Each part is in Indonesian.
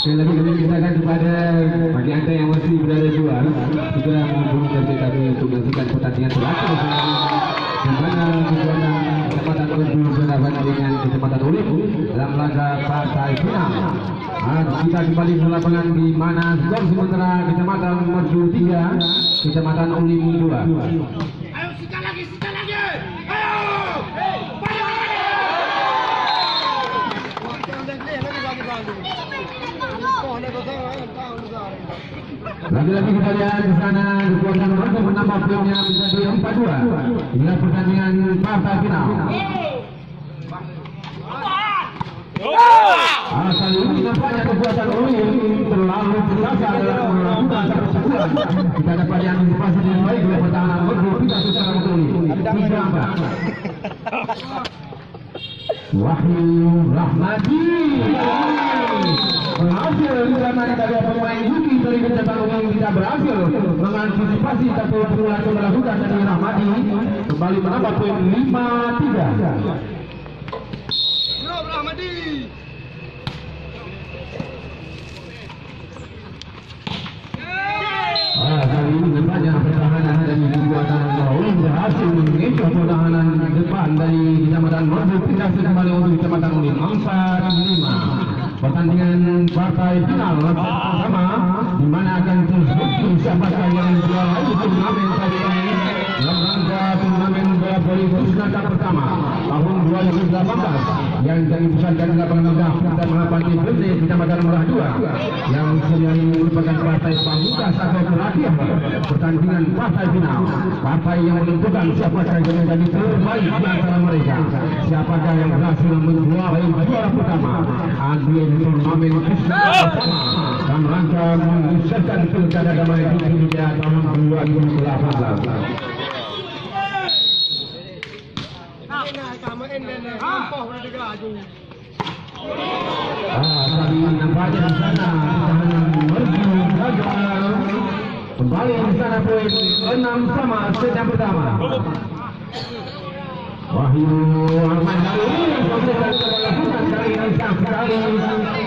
Sekali lagi kami mintakan kepada bagi anda yang masih berada di luar segera menghubungi dari kami untuk menyaksikan pertandingan terakhir di mana Kecamatan Merdu berhadapan dengan Kecamatan Ulim dalam laga partai final. Kita kembali ke lapangan di mana skor sementara Kecamatan Merdu 3, Kecamatan Ulim 2. Ayo sikat lagi, ayo! Lagi-lagi kita lihat di sana kekuatan mereka menambah poinnya menjadi 4-2. Inilah pertandingan partai final. Kali ini nampaknya kekuatan Ulim terlalu berasa dalam melakukan satu sebuah. Kita dapat yang antisipasi dengan baik oleh pertahanan Merdu tidak secara betul. Wahyu Rahmadi berhasil karena dari pemain Yuki dari Kecamatan Ulim tidak berhasil mengantisipasi tapi berhasil melakukan dari Rahmadi kembali menambah poin 5-3. Rahmadi. Kali ini nampaknya pertahanan dari kekuatan Ulim berhasil mengecoh pertahanan depan dari Kecamatan Merdu tidak kembali untuk Kecamatan Ulim 4-5. Pertandingan partai final pertama di mana akan terbukti siapakah yang juara turnamen kali ini dalam rangka turnamen bola voli Kusnaka pertama tahun 2018 yang dipusatkan di lapangan Megah dan Mahapati Bende Kecamatan Merah 2 yang sebenarnya merupakan partai pamungkas atau terakhir pertandingan partai final, partai yang menentukan siapakah yang menjadi terbaik di antara mereka, siapakah yang berhasil menjuarai juara pertama Adil turnamen Kusnaka dalam rangka mengusahakan pilkada damai di Indonesia tahun 2018. Tadi nampaknya di sana Merdu gagal kembali di sana poin 6-sama set yang pertama. Wahyu Ahmad kali ini melakukan kali ini sang sekali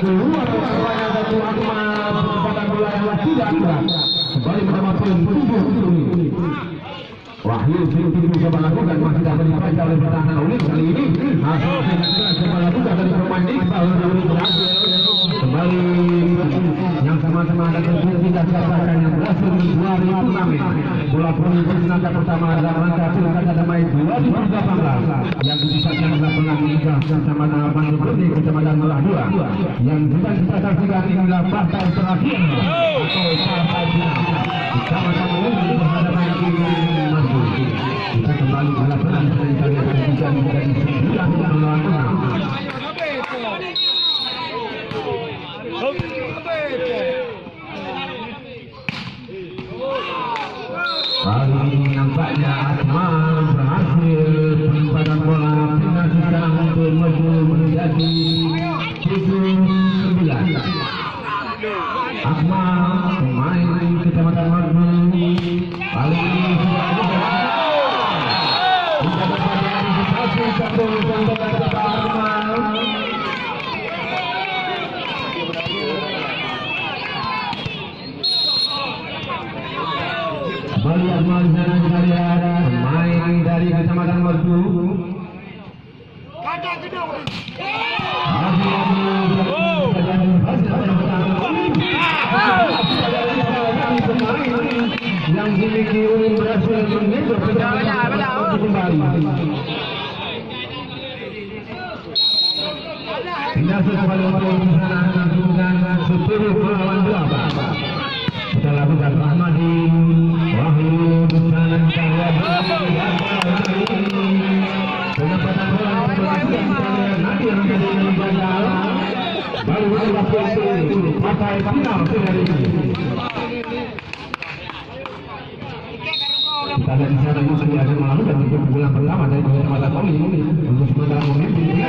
keluar banyak satu Ahmad kesempatan bola yang tidak kuat kembali menambah poin 7. Wahyu tidak bisa melakukan masih dapat dibaca oleh pertahanan Ulim kali ini hasil tidak bisa melakukan dari pemain Iqbal dari berhasil kembali yang sama-sama ada tidak siapakah yang berhasil menjuarai turnamen bola voli Kusnaka pertama dalam rangka pilkada damai 2018 yang dipusatkan di lapangan Megah Kecamatan Bandung Berde Kecamatan Merah 2 yang sedang kita saksikan inilah partai terakhir atau partai final Kecamatan Ulim berhadapan dengan Merdu. Kita kembali ke lapangan dan kita lihat juga menjadi 9 melawan 6. Kali ini nampaknya Akmal berhasil penempatan bola pindah sekarang untuk Merdu menjadi 7-9. Akmal pemain Kecamatan Mardu kali ini sudah mendapat antisipasi satu untuk Akmal. Kembali Akmal di sana kita lihat pemain dari Kecamatan Mardu. Yang dimiliki Ulin berhasil menyentuh kembali. Tidak sesuai dengan di sana dengan 10 melawan 8. Kita lakukan Rahmadi Wahyu di sana kita lihat penempatan bola nanti yang menjadi gagal. Baru waktu itu partai final dari ini. Kita ada di sana yang sudah melakukan untuk bulan pertama dari Kecamatan Koli untuk sementara memimpin.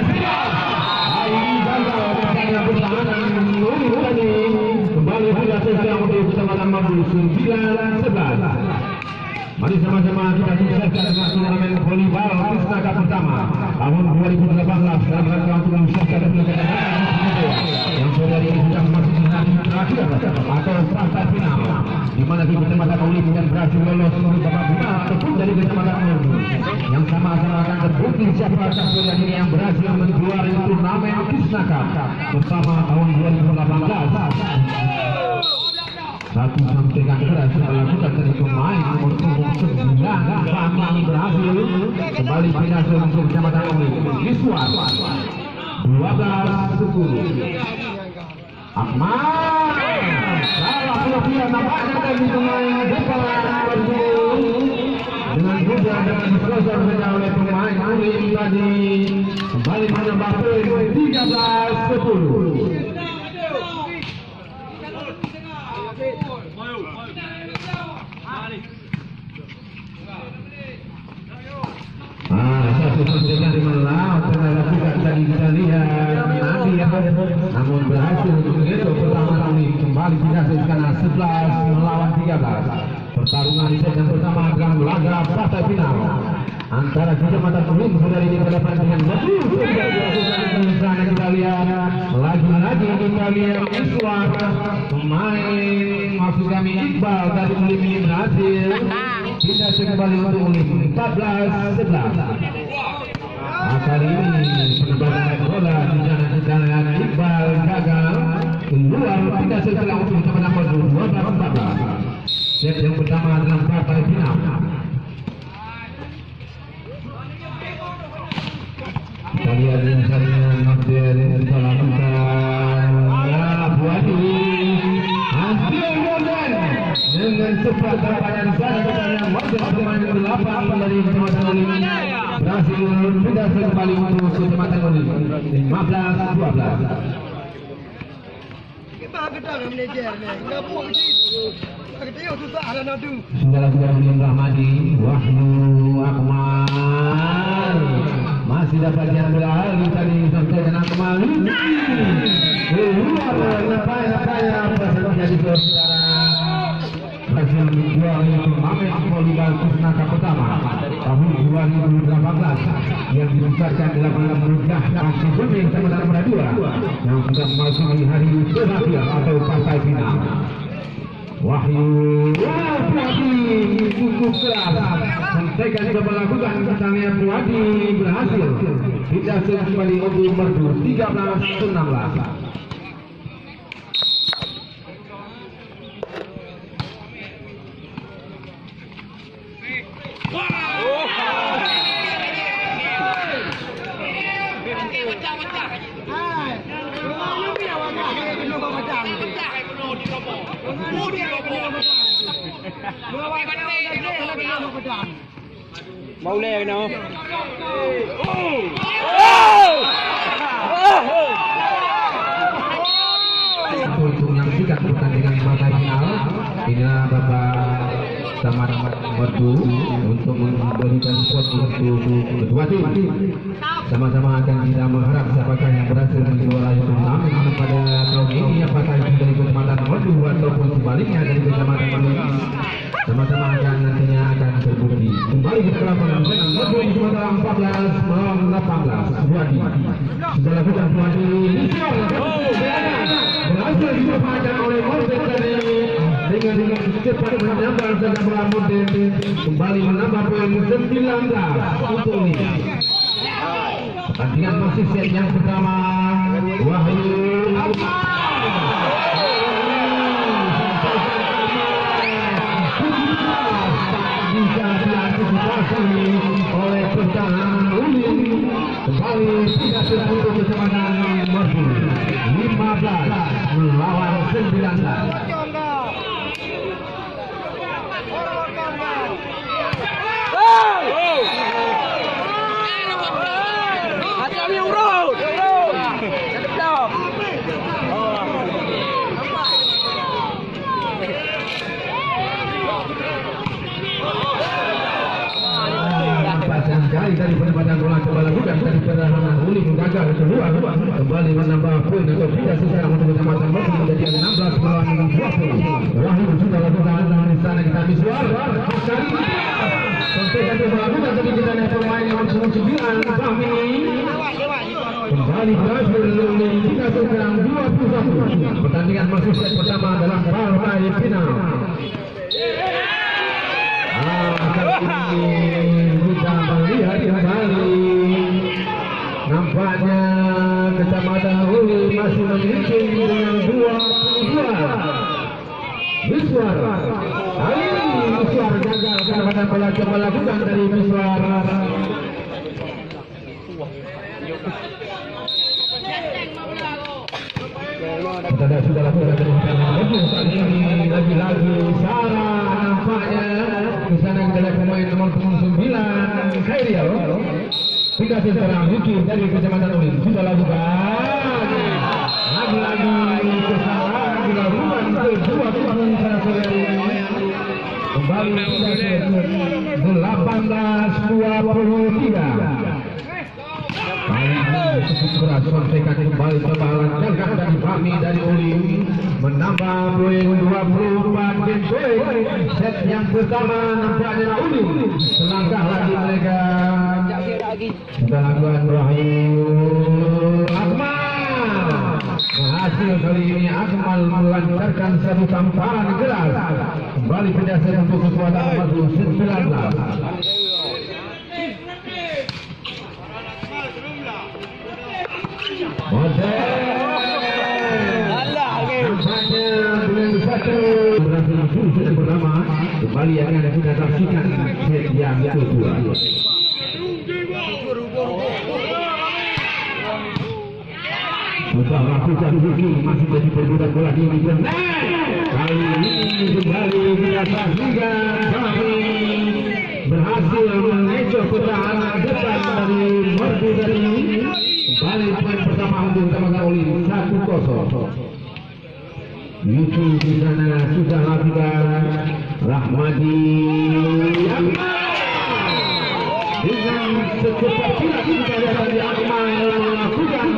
Ini gagal karena pertahanan tadi kembali dilakukan untuk Kecamatan Mardu 9-11. Mari sama-sama kita sukseskan turnamen volleyball Krisnaka pertama tahun 2018 dalam rangka untuk mensukseskan yang sudah sudah masuk di hari terakhir atau fase final, di mana Kecamatan Koli yang berhasil lolos ke babak final ataupun dari Kecamatan Mardu yang sama-sama akan terbukti siapa satu dari yang berhasil menjuarai turnamen Krisnaka pertama tahun 2018. Satu sampaikan keras melakukan dari pemain nomor 9 kami berhasil kembali pindah untuk Kecamatan Koli. Iswar 12-10. Akmal salah pilihan nampaknya dari pemain depan dengan mudah dengan diselesaikan saja oleh pemain Ulin tadi kembali menambah poin 13-10. Satu dengan melawan lakukan tadi kita lihat nanti ya, namun berhasil untuk itu pertama kali kembali dihasilkan 11 melawan 13. Pertarungan set yang pertama akan laga partai final antara Kecamatan Koli dari di pada pertandingan di sana kita lihat lagi-lagi kita lihat Iswar pemain maksud kami Iqbal dari Ulin ini berhasil kita kembali untuk Ulin 14-11. Kali ini penempatan bola di sana Iqbal gagal keluar tidak setelah untuk Kecamatan Mardu 12-14. Set yang pertama dalam partai final. Kita lihat yang sana Abdel kita lakukan Buadi hasil golden dengan cepat dapat sana kita waktu pemain ke-8 dari Kecamatan Koli berhasil pindah kembali untuk Kecamatan Koli 15-12. Sudah Ulin Rahmadi Wahyu Akmal masih dapat diambil alih tadi sampai dengan Akmal keluar nampaknya berhasil menjadi saudara berhasil menjual turnamen volleyball Krisnaka pertama tahun 2018 yang dibesarkan dalam alam merudah Kasih Bumi Kecamatan Mardu yang sudah memasuki hari terakhir atau partai final. Wahyu Puadi cukup keras sampaikan juga melakukan pertandingan Puadi berhasil tidak kembali untuk Mardu 13-16. Mau lên nào? Untuk menyaksikan pertandingan partai final, inilah Bapak Kecamatan Mardu untuk memberikan support untuk kedua tim. Sama-sama akan kita mengharap siapakah yang berhasil menjuarai turnamen pada tahun ini, apakah itu dari kecamatan Merdu ataupun sebaliknya dari kecamatan Merdu. Sama-sama nantinya akan terbukti. Kembali ke lapangan dengan Merdu di sementara 14 melawan 18. Suwadi sudah lakukan Suwadi berhasil diperpanjang oleh Morten tadi dengan cepat menambah dan Morten kembali menambah poin 19 untuk ini. Pertandingan masih set yang pertama. Wahyu bisa diantisipasi oleh pertahanan Ulin. Kembali tidak untuk kecamatan Merdu 15 melawan 19. Sekali dari penempatan bola kembali bukan dari pertahanan Ulin gagal keluar kembali menambah poin atau tidak secara untuk kecamatan Merdu menjadi 16 melawan 20. Wahyu sudah lakukan di sana kita visual sekali sampai satu melakukan tapi kita naik pemain yang 9 Fahmi kembali berhasil Ulin kita sekarang 21. Pertandingan masih set pertama dalam partai final. Kita melihat kembali nampaknya kecamatan Ulin masih memiliki dengan 22 Miswar. Kali ini Miswar gagal karena bola coba lakukan dari Miswar. Kita sudah lakukan dari kali ini lagi-lagi Sarah nampaknya di sana kita lihat pemain nomor 9 Khairial. Tidak sekarang Yuki dari kecamatan Ulin sudah lakukan lagi-lagi kesalahan dilakukan kedua pemain sana kembali 18-23. Keras konsekan kembali kembalan jaga dari Fahmi dari Ulin menambah poin 24 poin. Set yang pertama nampaknya Ulin selangkah lagi mereka sudah lakukan Wahyu Akmal berhasil kali ini Akmal melancarkan satu tamparan keras kembali berdasar untuk kekuatan Merdu 19. Kembali akan kita saksikan set yang kedua. Sudah lakukan Yuki masih jadi perbudak bola di ujung. Kali ini kembali kita saksikan kami berhasil mengecoh pertahanan depan dari Merdu dari kembali poin pertama untuk kecamatan Ulin 1-0. Yuki di sana sudah lakukan Rahmadi dengan secepat kilat kita lihat dari Akmal melakukan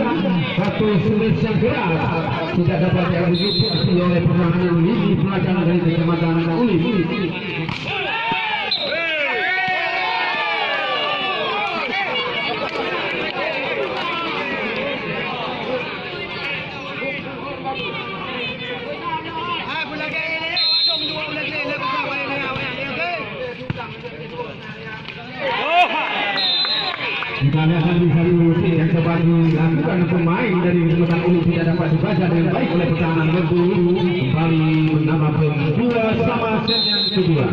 satu smash yang keras tidak dapat diantisipasi oleh pertahanan lini belakang dari kecamatan Ulin. Kita lihat hari musik yang kembali dilakukan pemain dari kecamatan Ulin tidak dapat dibaca dengan baik oleh pertahanan Merdu kembali menambah poin 2 sama set yang kedua.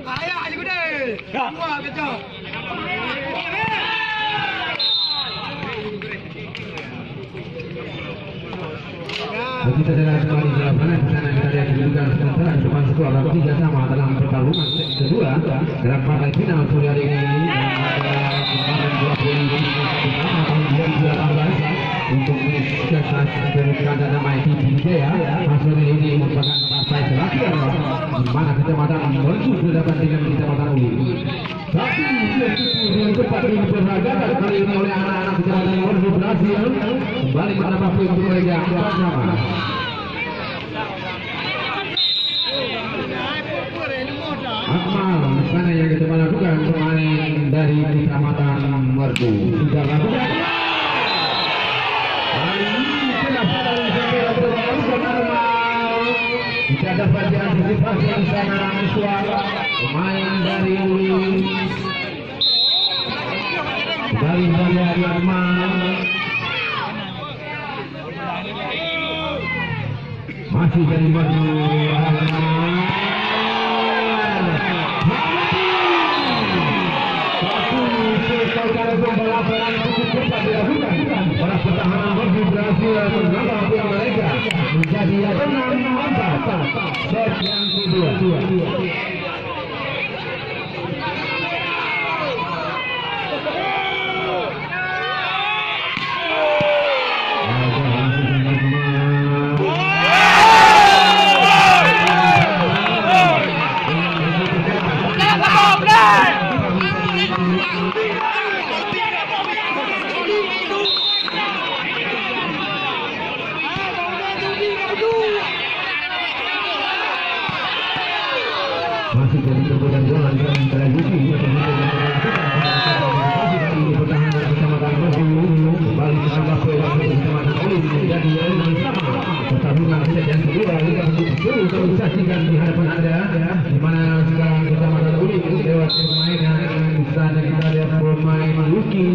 Ayah, aja gede. Wah, kacau. Kita adalah kembali di lapangan di sana kita lihat kedudukan sementara di depan skor 3 sama dalam pertarungan kedua dalam partai final sore hari ini ada kemarin 20 tahun 2018 untuk sukses kedudukan dan nama itu Jaya. Hasil ini merupakan partai terakhir di mana kecamatan Merdu berhadapan dengan kecamatan Uli. Tapi yang cepat diperagakan kali ini oleh anak-anak kecamatan Merdu berhasil kembali menambah poin untuk mereka 4 sama. Akmal, sana yang kita lakukan pemain dari kecamatan Merdu sudah lakukan. Kita dapat diantisipasi di sana suara pemain dari Akmal. Masih dari Merdu. Para pertahanan Merdu berhasil menambah poin mereka menjadi 6-4 set yang kedua. Masih jadi tergoda bola antara Yuki pertahanan kecamatan Merdu kembali menambah poin kecamatan Oli menjadi 6-sama. Pertarungan set yang kedua kita perlu saksikan di hadapan Anda di mana sekarang kecamatan Oli lewat permainan sana kita lihat pemain Yuki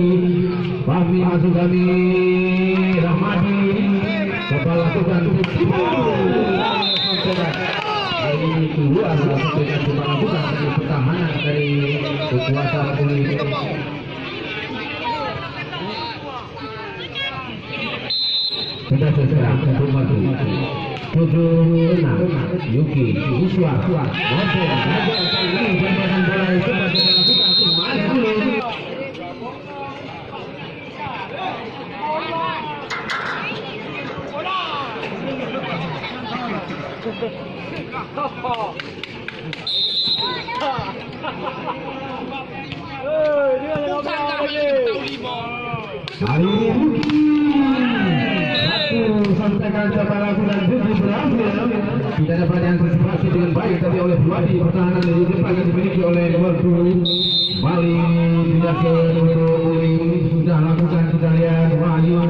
Fahmi Azugami Rahmadi dapat lakukan ini keluar dengan melakukan pertahanan dari kekuatan politik. Sudah serang rumah 7-6 Yuki Iswa Motor gagal kali ini permainan bola itu pada dilakukan kembali dulu. Hari ini satu sampaikan siapa lakukan Buki berhasil tidak dapat diantisipasi dengan baik tapi oleh Buadi pertahanan dari depan yang dimiliki oleh Merdu Bali tidak untuk sudah lakukan kita lihat Wahyu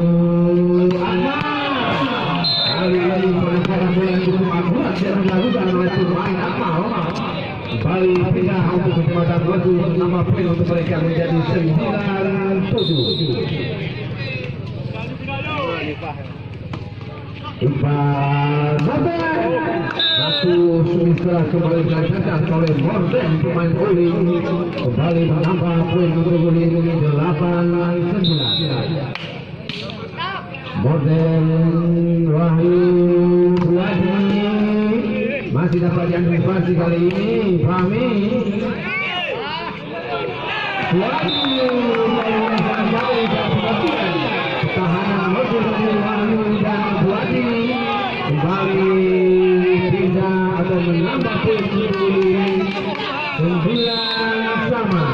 kali-kali penemparan bola yang cukup akurat yang dilakukan oleh pemain Akmal. Bali pindah untuk kecamatan Merdu menambah poin untuk mereka menjadi 9-7. Iqbal Morten satu semisal kembali dilancarkan oleh Morten pemain Oli kembali menambah poin untuk Oli 8-9. Morten Wahyu Buadi masih dapat diantisipasi kali ini Fahmi Wahyu pertahanan Merdu dari Wahyu dan Buadi kembali tidak atau menambah poin 9 sama.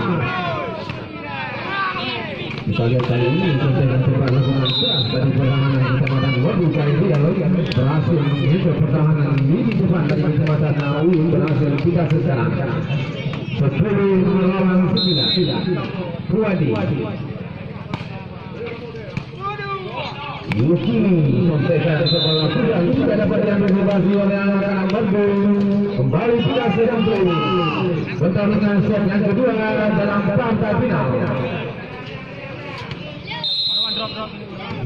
Kita lihat kali ini dengan cepat lakukan keras dari pertahanan kecamatan Merdu kali ini berhasil menghidup pertahanan di depan dari kecamatan Naui berhasil tidak seserang 10-9 Buadi Yuki sampaikan ke bola pulang tidak dapat diantisipasi oleh anak-anak Merdu kembali tidak sedang pertarungan set yang kedua dalam partai final.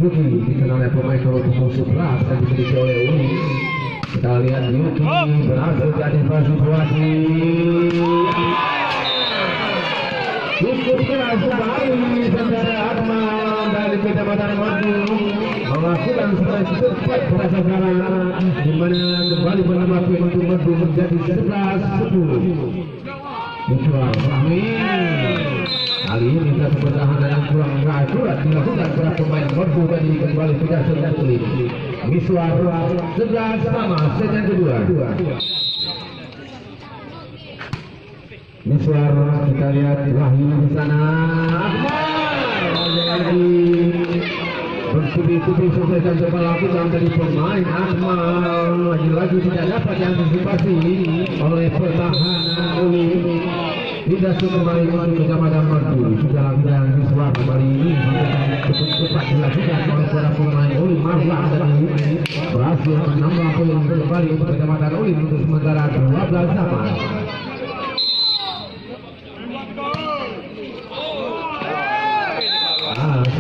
Yuki dikenal oleh pemain kalau musuh keras yang dimiliki oleh Uni. Kita lihat Yuki berhasil diantisipasi Buadi cukup keras kembali saudara Akmal dari kecamatan Merdu melakukan serangan cepat pada sasaran di mana kembali menambah poin untuk Merdu menjadi 11-10. Miswar Fahmi kali ini minta pertahanan yang kurang akurat dilakukan para pemain Merdu tadi kembali tidak sulit. Miswar 11 sama set yang kedua. Miswar kita lihat di Wahyu di sana. Lagi bertubi-tubi selesaikan coba lakukan dari pemain Akmal, lagi-lagi tidak dapat diantisipasi oleh pertahanan Ulim. Tidak kembali untuk Kecamatan Merdu. Sudah lakukan Miswar kembali ini cepat dilakukan oleh para pemain Ulim. Marlah tadi berhasil menambah poin kembali untuk Kecamatan Ulim untuk sementara 12 sama.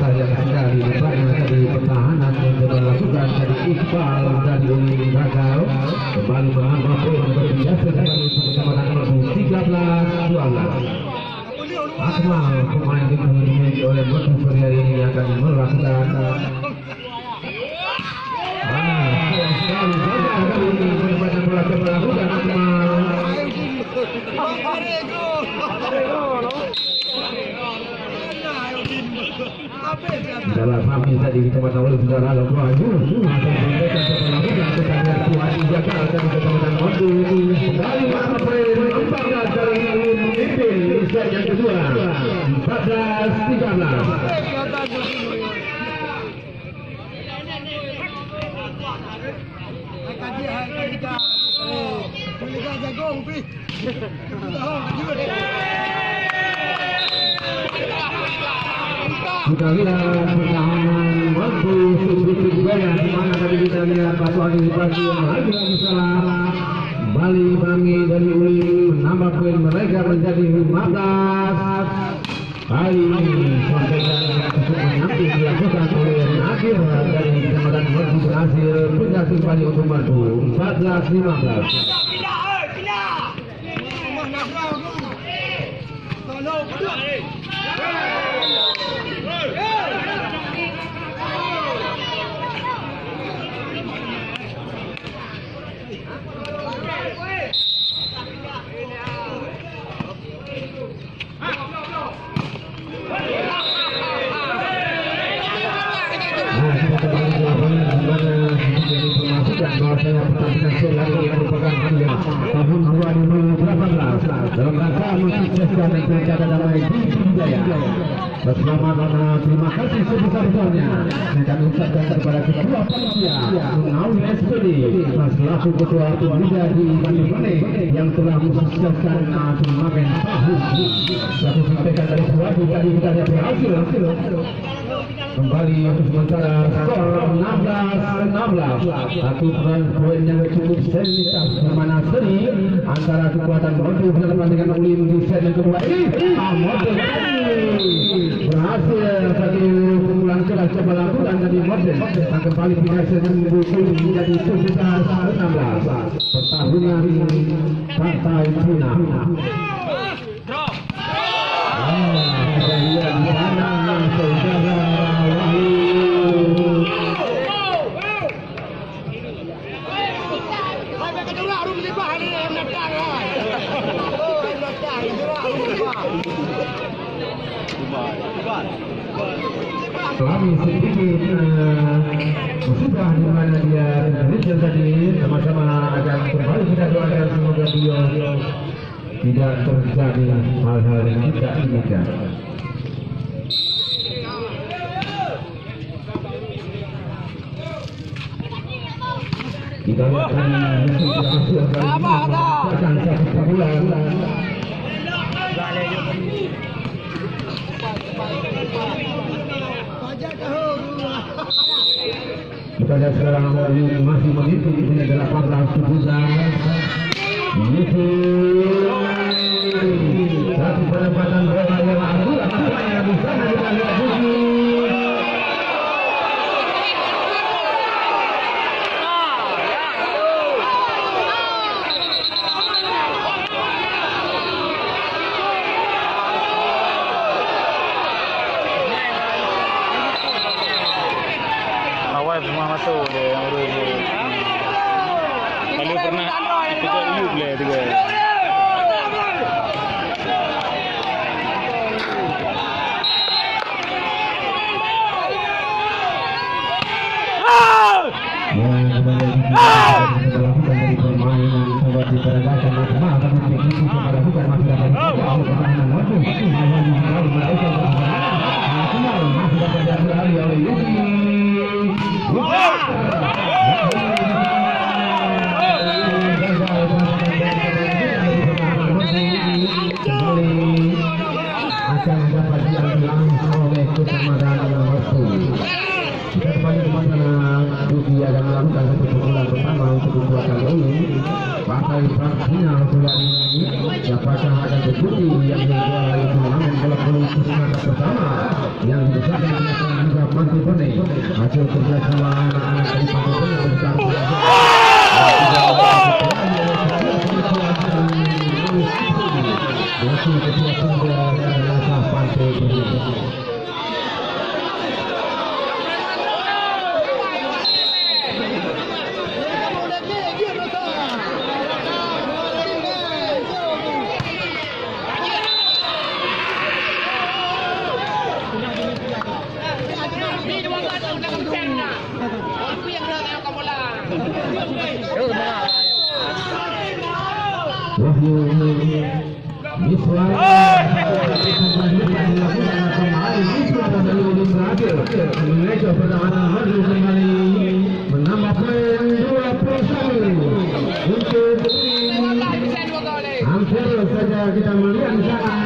Sayang sekali nampaknya tadi pertahanan yang dilakukan dari Iqbal dan Ulim gagal kembali menambah poin berbiasa kembali untuk Kecamatan Merdu 13-12. Akmal pemain yang dimiliki oleh Merdu sore hari ini akan melakukan sayang sekali kali ini penempatan bola melakukan Akmal. Dalam kami tadi kita tahu sudah lalu maju akan sampaikan melakukan pertandingan Tuhan dijaga dan Kecamatan Merdu kembali mencapai 14 kali ini memimpin set yang kedua 14-13. Kita lihat pertahanan Merdu sungguh juga yang dimana tadi kita lihat satu antisipasi yang lagi salah. Kembali kami dari Ulim menambah poin mereka menjadi 15. Kali ini sampaikan cukup menyamping dilakukan oleh Nadir dari Kecamatan Merdu berhasil pindah kembali untuk Merdu 14-15. Bahwasanya pertandingan sore ini merupakan tahun 2018 dalam rangka mensukseskan Pilkada Damai di Sriwijaya. Bersama terima kasih sebesar-besarnya yang kami ucapkan kepada Ketua Panitia Ngawi SPD selaku Ketua Liga di Bandung yang telah mensukseskan turnamen tahun. Satu sampaikan dari suatu tadi kita lihat berhasil kembali untuk sementara skor 16-16. Satu poin yang cukup serius di mana seri antara kekuatan Merdu berhadapan dengan Ulim di set yang kedua ini. Merdu berhasil satu pukulan keras coba lakukan dari Merdu dan kembali berhasil membukukan menjadi 17-16. Pertarungan partai final. Kita lihat di sana saudara kami sedikit musibah di mana dia Rizal tadi sama-sama akan kembali kita doakan semoga beliau tidak terjadi hal-hal yang tidak inginkan. Kita lihat akan satu bulan. Kita lihat sekarang masih menghitung punya 18-17. Itu satu penempatan bola yang akurat nampaknya di sana kita lihat dulu. semua masuk dia yang urus. Kalau pernah kita uyup le tu ke. akan dapat diambil langsung oleh Kecamatan Mertu. Kita kembali ke mana Yuki akan melakukan satu pukulan pertama untuk kedua kali ini. Partai final sudah ini. Apakah akan terbukti yang menjual turnamen bola voli Pusaka pertama yang dibesarkan oleh Pemda Mantu Bone. Hasil kerjasama anak-anak dari Mantu Bone besar. Wakil Ketua Pemda dan Rasa Pantai Bone. Menambah poin 21 untuk hampir saja kita melihat di sana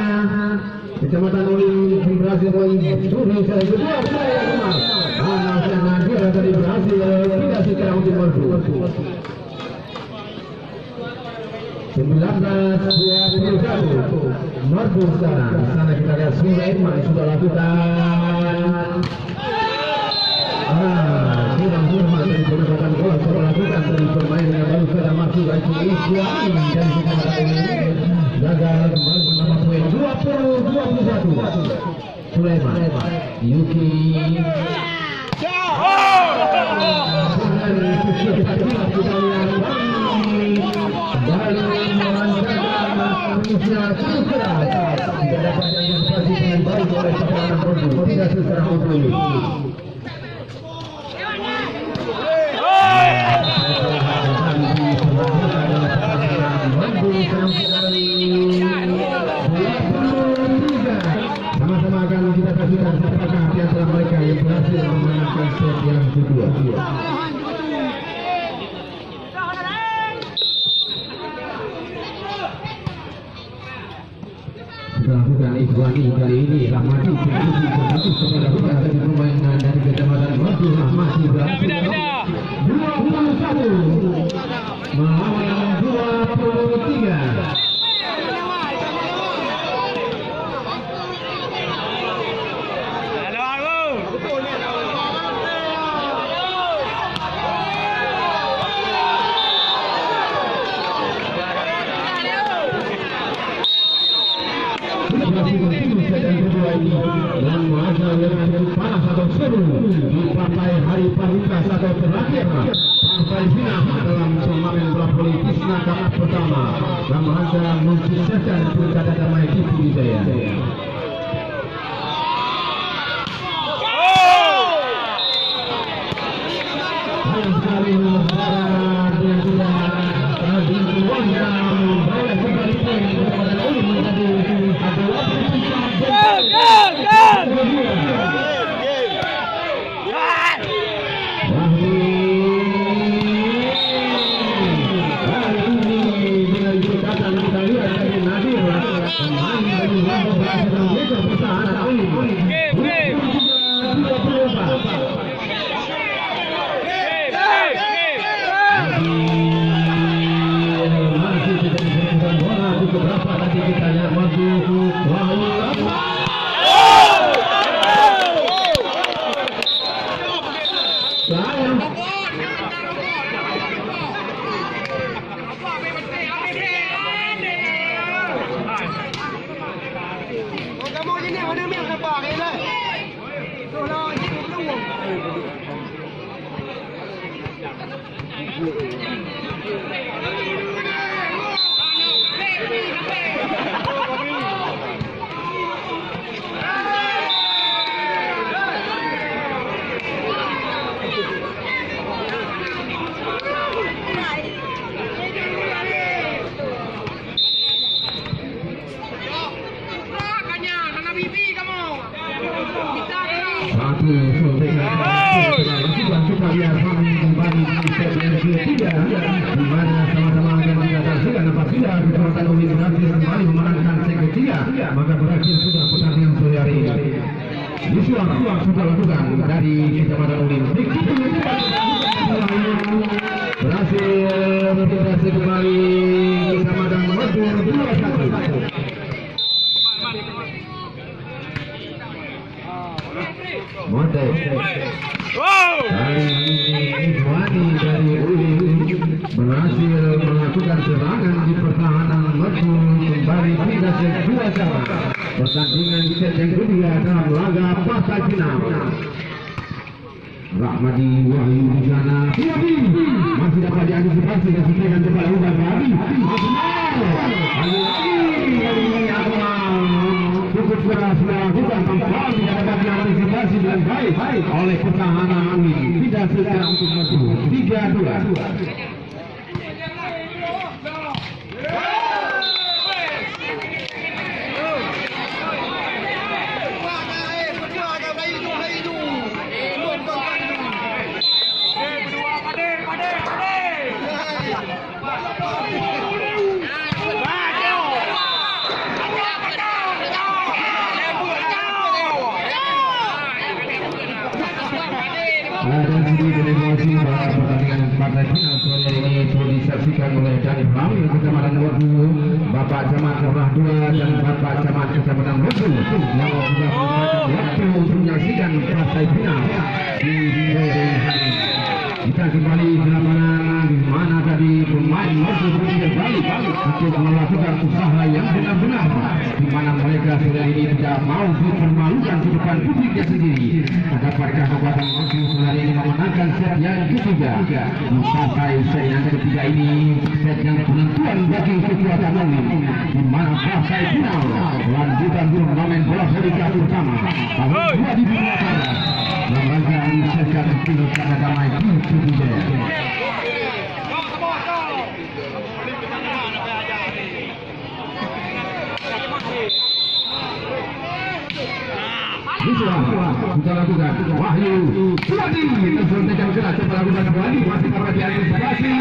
Kecamatan Uling berhasil mencuri saya kedua saya rumah. Namun Nadir tadi berhasil tidak secara untuk Merdu. 19-21 Merdu sekarang. Di sana kita lihat Sulaiman sudah lakukan. Kurang hormat dari pendapatan gol sudah lakukan dari pemain yang baru saja masuk Iswani dan Kecamatan Uling. Gagal menambah poin 20-21. Sulaiman Yuki sama-sama akan kita kasihkan apakah di antara mereka yang berhasil memenangkan set yang kedua. Lakukan Ikhwani kali ini Rahmati kepada bukan dari permainan dari Kecamatan Merdu. Rahmati berhasil 21 melawan 23. Dan muasal dengan panas atau seru di partai hari pamungkas atau terakhir partai final dalam turnamen bola voli Pusaka pertama dalam rangka mensukseskan Pilkada Damai TV Jaya. Sayang sekali saudara dengan sudah dibuangkan oleh kembali poin kepada Uling menjadi adalah kita lihat kembali di segmen ketiga di mana sama-sama akan menyaksikan apabila kekuatan Uli berhasil kembali memenangkan set ketiga, maka berakhir sudah pertandingan sore hari ini. Disuap sudah lakukan dari Kecamatan Uli. Berhasil kembali Kecamatan Madu 2-1. Monte dari Uli berhasil melakukan serangan di pertahanan Madu kembali pindah set 2-1. Pertandingan set yang kedua dalam laga partai final. Rahmadi Wahyu di sana masih dapat diantisipasi dan sesuaikan kepada Uban Babi. Cukup keras melakukan tampaknya tidak dapat diantisipasi dengan baik oleh pertahanan Uli. Tidak segera untuk maju 3-2. Pertandingan partai final sore ini turut disaksikan oleh Dani Pramil Kecamatan Bodu, Bapak Camat Lurah 2 dan Bapak Camat Kecamatan Bodu yang sudah menggunakan waktu untuk menyaksikan partai final di sore hari. Kita kembali ke lapangan di mana tadi pemain Bodu berpikir balik untuk melakukan usaha yang benar-benar, di mana mereka sore ini tidak mau dipermalukan di depan publiknya sendiri. Dapatkah kekuatan Bodu sore ini memenangkan set yang ketiga? Sampai set yang ketiga ini set yang penentuan bagi kekuatan Uli, di mana partai final lanjutan turnamen bola voli tingkat utama tahun 2018 lembaga menyelesaikan pilkada damai di Sriwijaya. Kita lakukan Wahyu Suradi tersuntikan keras coba lakukan kembali masih dapat diantisipasi.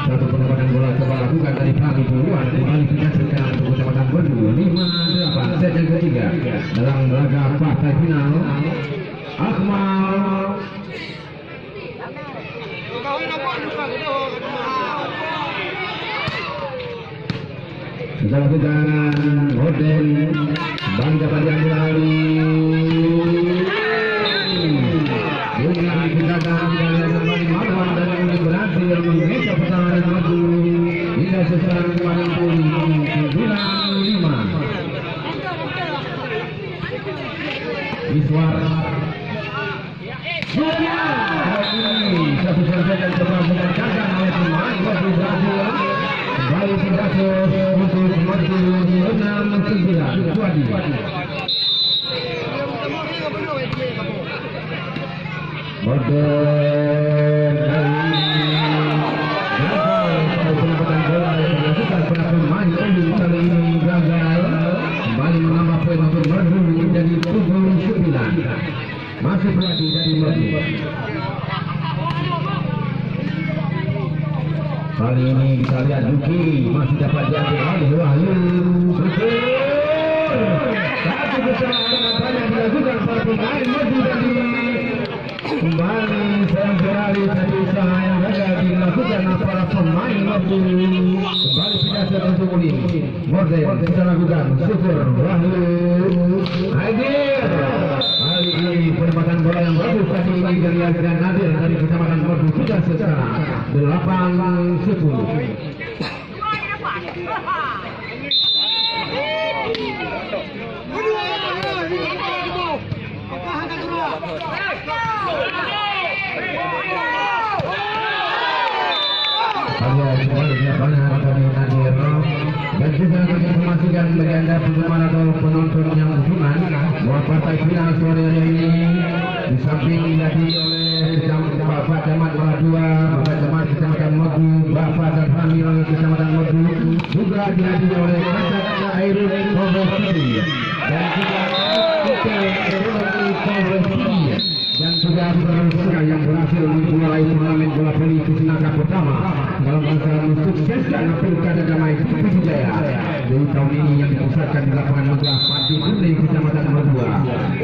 Satu penempatan bola coba lakukan dari Pramil duluan kembali dikasihkan untuk Kecamatan Bodu 5-8 set yang ketiga dalam laga partai final. Akmal sudah lakukan Hoden Bang dapat diambil alih dengan tindakan dari kembali Marwan dan Uli berhasil mengejar pertahanan Madu hingga sekarang kemarin pun 9-5. Iswar satu selesaikan pertandingan gagal oleh pemain Madu berhasil kembali berhasil untuk Madu 6-9. Suadi Morden penempatan bola yang dilakukan pada pemain Uli kali ini gagal kembali menambah poin untuk Madu menjadi 7-9. Masih berarti dari Madu. Kali ini kita lihat Duki masih dapat diambil alih Wahyu. Satu kesalahan yang dilakukan para pemain Madu tadi. Kembali sayang sekali tadi usaha yang gagal dilakukan para pemain waktu kembali pindah untuk Udin. Morden sudah lakukan syukur Wahyu Hadir. Kali ini penempatan bola yang bagus kali ini dari Adrian Nadir dari Kecamatan Merdu sudah sekarang 8-10. Dan juga kami informasikan bagi anda penggemar atau penonton yang budiman bahwa partai final sore hari ini di samping dihadiri oleh Bapak Camat Bola 2, Bapak Camat Kecamatan Merdu, Bapak dan Hamil Kecamatan Merdu, juga dihadiri oleh Kakak Airul Polres Putri dan juga Polres Putri dan juga saudara-saudara yang berhasil memulai turnamen bola voli Kusinaga pertama dalam rangka mensukseskan pilkada damai Putri Jaya dari tahun ini yang dipusatkan di lapangan Megah Pati Putri Kecamatan Merdu.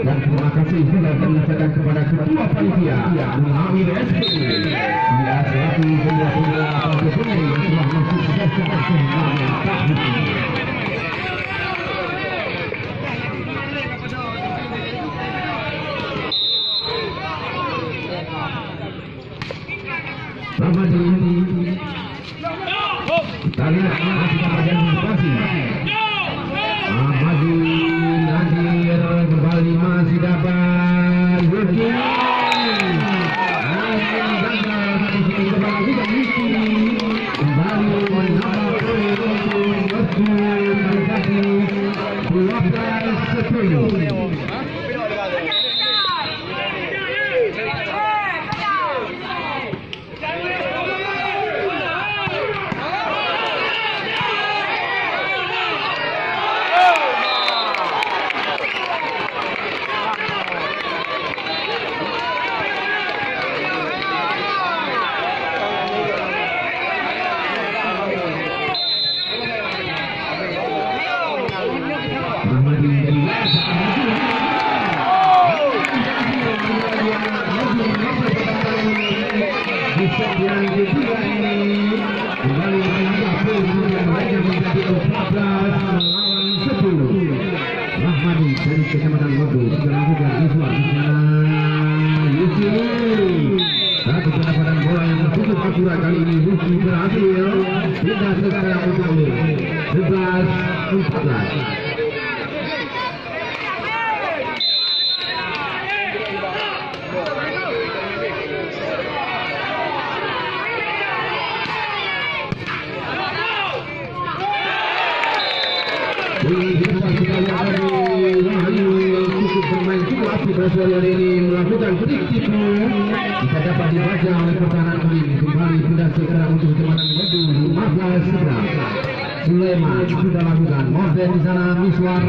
Dan terima kasih juga kami ucapkan kepada Ketua Panitia Muhammad SPD ya selaku semua Pati Putri yang telah mensukseskan turnamen tahun ini. Ramadi kita lihat kita bagian motivasi Maju Nadir kembali masih dapat Yuki kembali menambah poin untuk mendekati 12-10. Dari Kecamatan Merdu sudah lakukan visual di sana. Satu pendapatan bola yang cukup akurat kali ini Yuki berhasil pindah sekarang untuk 11-14. Hari ini melakukan trik tipu bisa dapat dibaca oleh pertahanan kali ini. Kembali sudah segera untuk Kecamatan Merdu 15-11. Sulaiman sudah lakukan Morden di sana. Miswar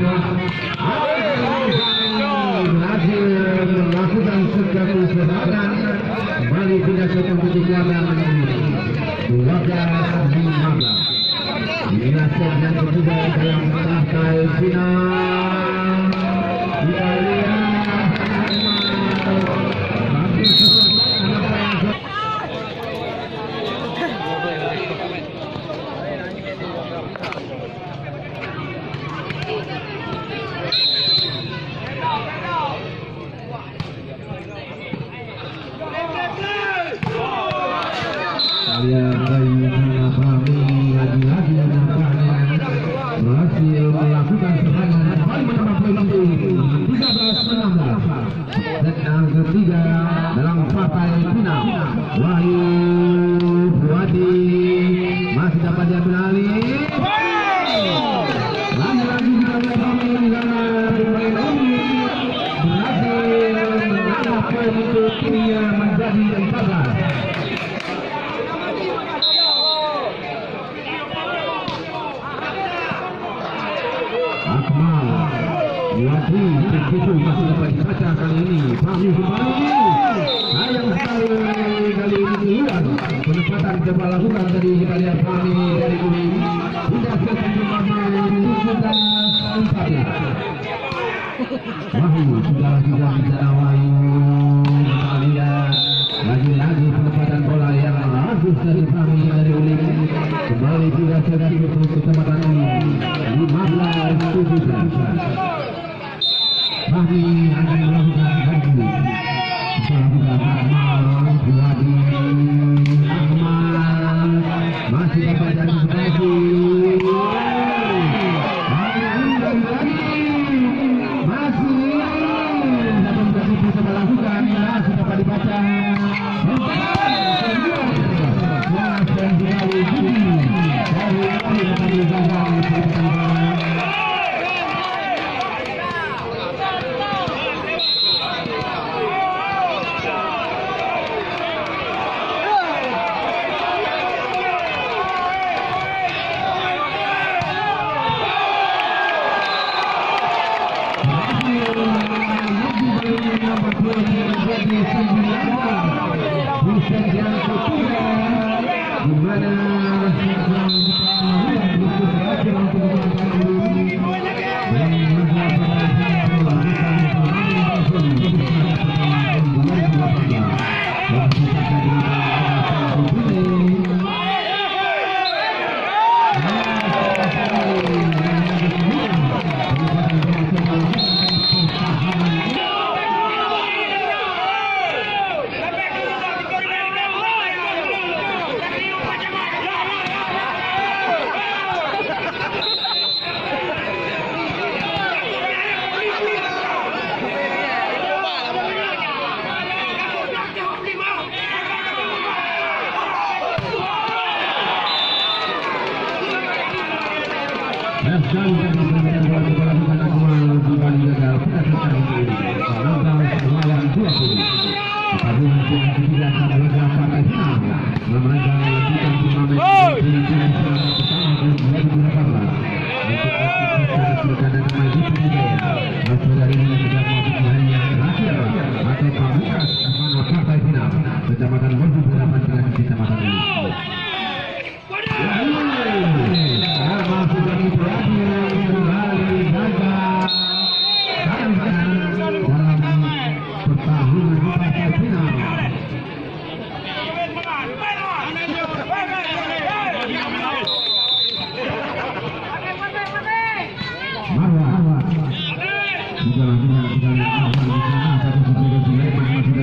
berhasil melakukan sesuatu serangan. Kembali tidak satu titik kuadran 12-15. Inilah set yang kedua dalam tahap final. Kita lihat berhasil melakukan serangan kembali menambah poin 13-16. Set yang ketiga dalam partai final. Wahyu Fuadi masih dapat diambil alih. Lagi-lagi kita kami di sana berhasil menambah poin untuk timnya menjadi 14. Wadi begitu masih dapat dibaca kali ini. Fahmi kembali. Sayang sekali kali ini keluar. Penempatan coba lakukan tadi kita lihat Fahmi dari Uli. Sudah selesai bermain 14-14. Wahyu sudah bicara Wahyu. Kita lihat lagi-lagi penempatan bola yang bagus dari Fahmi dari yang ketiga, di mana Kecamatan Bogor berhadapan dengan Kecamatan Lili. Masuk lagi terakhir kembali gagal dalam pertarungan partai final. Marwah juga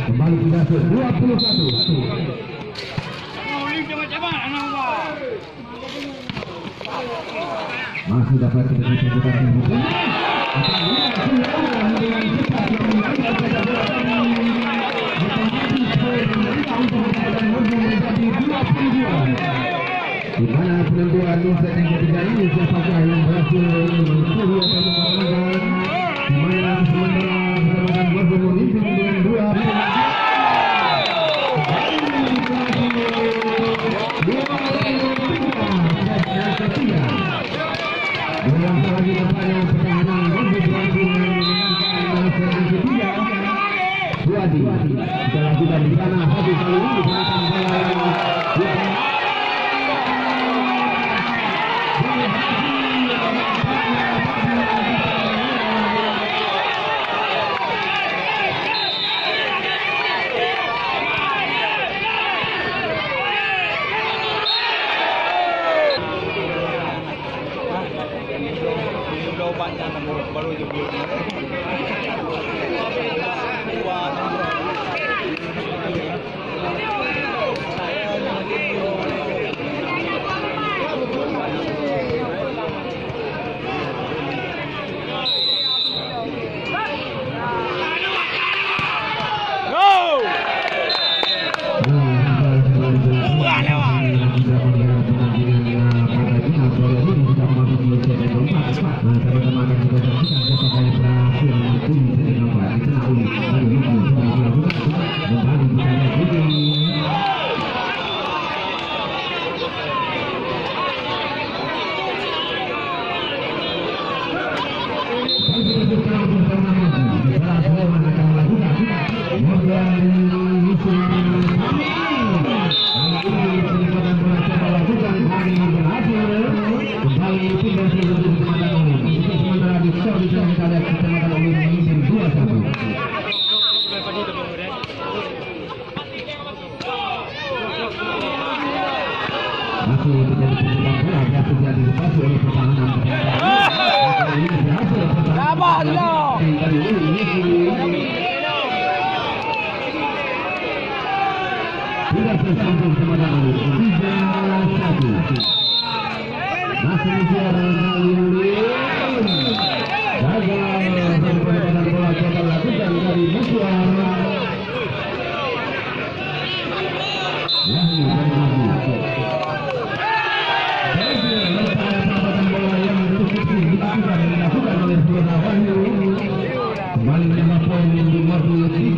kembali kita ke 21. Masih dapat kita di mana penentuan set yang ketiga ini siapakah yang berhasil mencuri atau memenangkan, di mana sementara Kecamatan Bogor memimpin dengan 2 Dalam lagi nampaknya pertahanan Bogor berhasil menangkan set yang ketiga. Suadi kita lakukan di sana satu kali ini gunakan bola yang baru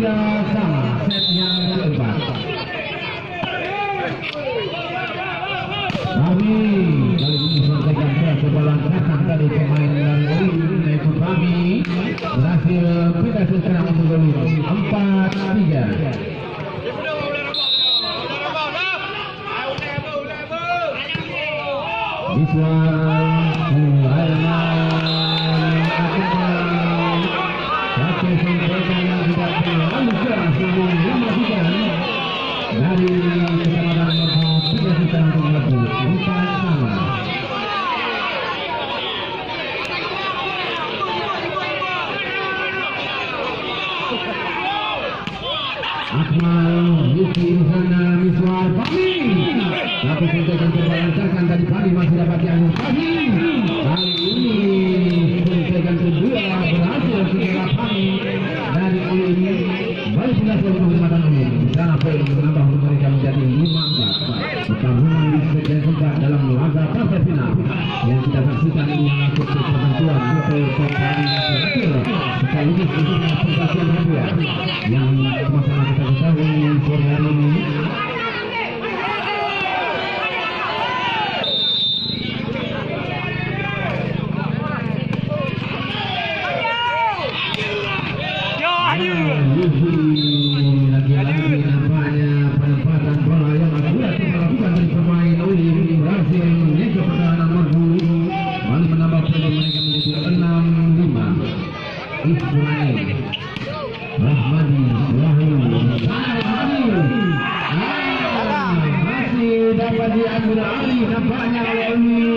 3 sama set yang keempat. Kami kali ini selesaikan kebobolan belakang dari pemain dari Uli, yaitu kami berhasil pindah sekarang untuk gol 4-3. Dari kecamatan Merbu sudah kita menghadapi 4 sama. Akmal Yuki Irfana Miswar Pami, tapi suntikan terbalancarkan dari Pami masih dapat diambil Pami. Kali ini suntikan kedua berhasil setelah Pami dari Uli. Baik sudah untuk kecamatan Uli. Sana poin menambah untuk mereka menjadi 5-4. Pertarungan di sebagian keempat dalam laga partai final yang kita saksikan ini masuk ke ketentuan untuk Pami terakhir sekaligus untuk penggantian hadiah yang sama-sama kita ketahui sore hari ini. Lagi-lagi nampaknya penempatan bola yang akurat dilakukan dari pemain Uli berhasil menjaga pertahanan Merbu. Bali menambah poin mereka menjadi 6-5. Ismail Rahmadi Wahyu masih dapat diambil Ali nampaknya oleh Uli.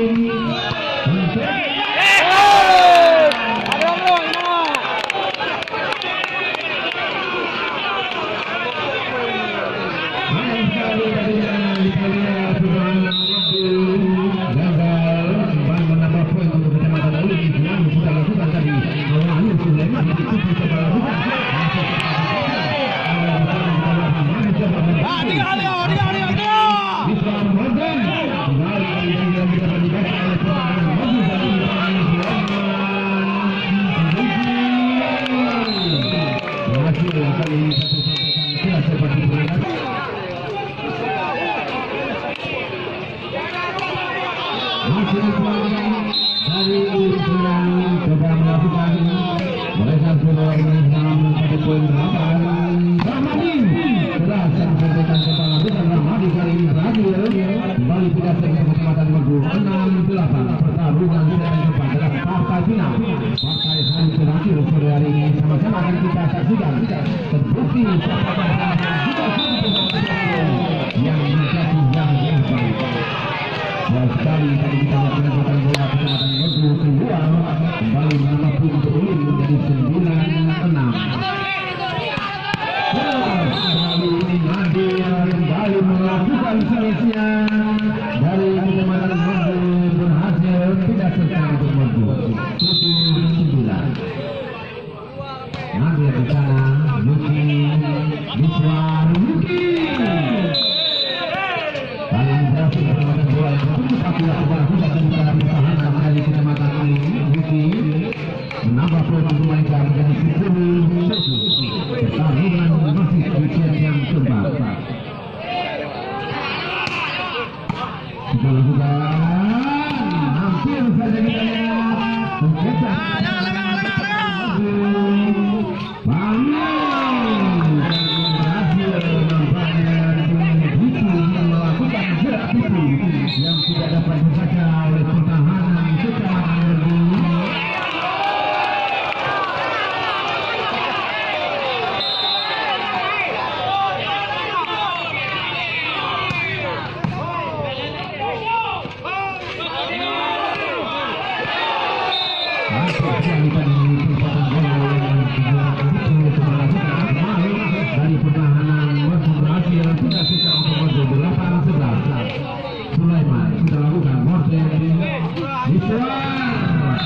Dari pertahanan berhasil tidak secara otomatis 8-11. Sulaiman sudah lakukan mortel Miswar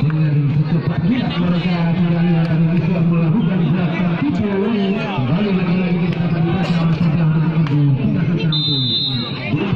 dengan secepat kilat mereka akan Miswar melakukan gerakan tipu. Kembali lagi kita dapat dibaca oleh pertahanan itu tidak secara otomatis 8-8.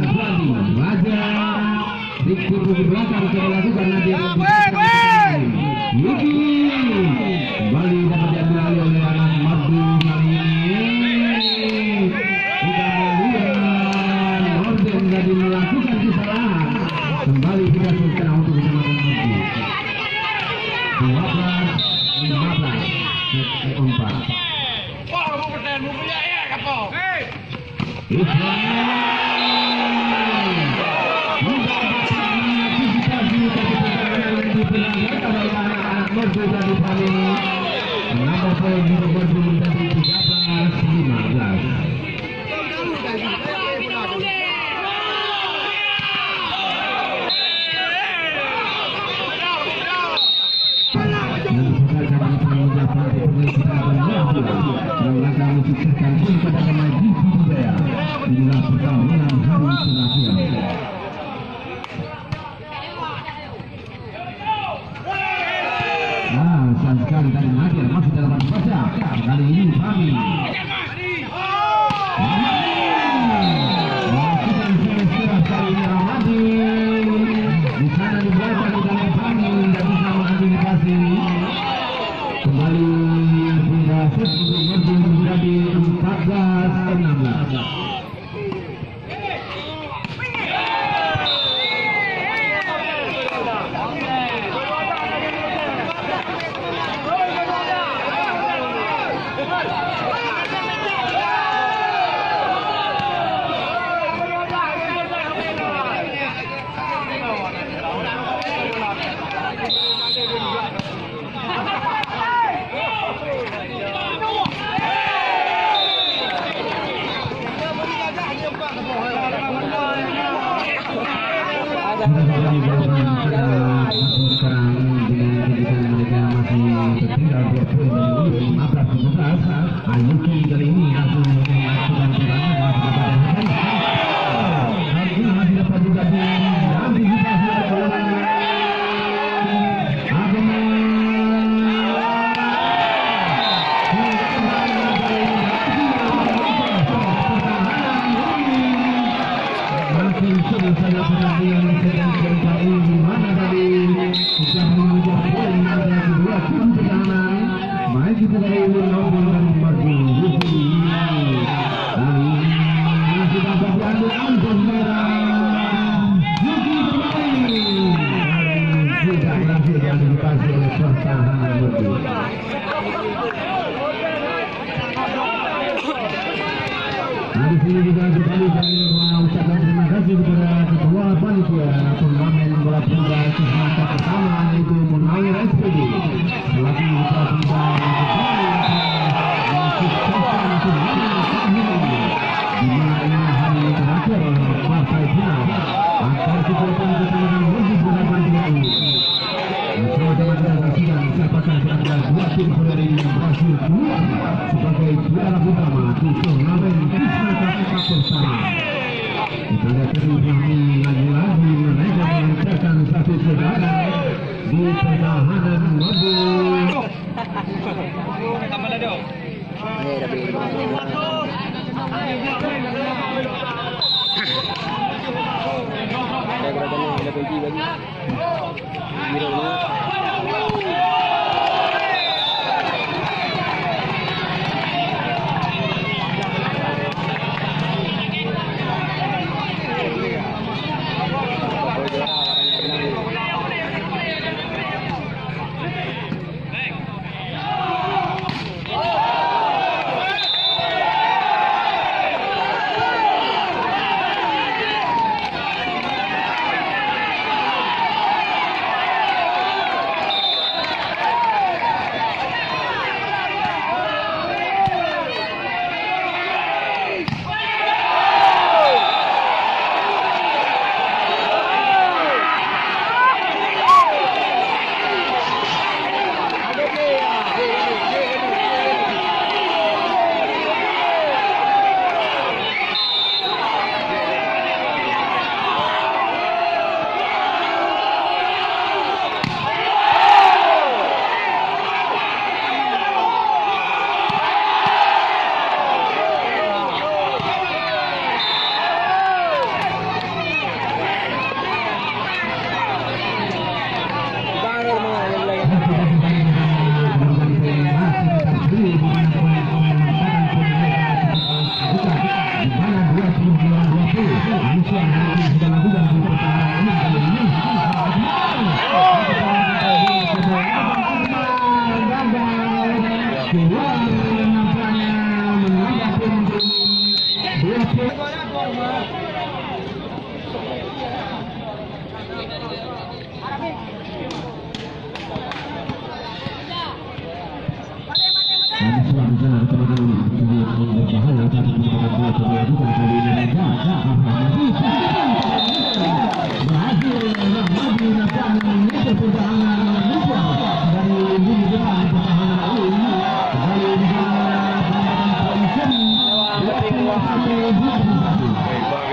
Suwandi Raja Rikki di belakang coba lakukan nanti Yuki kembali dapat diambil alih oleh anak Madu kali ini kita melihat Norden tadi melakukan kesalahan kembali kita selesai untuk keselamatan Madu 15 Wah, mau pertanyaan mau punya ya, kapal. Inilah pertandingan hari terakhir. Sayang sekali tadi Nadir masih dalam baca. Kali ini Fahmi. Melakukan secara kali ini Ramadi. Di sana di belakang di dalam Fahmi dan bisa mengantisipasi. Kembali sudah selesai menjadi 14-16. Ayuki kali ini langsung melakukan serangan masih dapat juga diantisipasi oleh masih selesai pertandingan sedang kali mana tadi sudah mengejar poin antara kedua tim pertahanan. Mari kita dari menonton di sini juga kembali kami mengucapkan terima kasih kepada ketua panitia turnamen bola putra semasa pertama yaitu Munawir SPD selaku ketua mensukseskan turnamen ini di mana ini hari terakhir partai final antara kekuatan keterangan wajib berhadapan dengan ini. Sama-sama kita saksikan siapakah antara dua tim saudara ini yang berhasil keluar sebagai juara utama di turnamen Krishna Kapal bersama. Kita lihat terus kami lagi-lagi mereka melancarkan satu saudara di pertahanan Madu. Indonesia.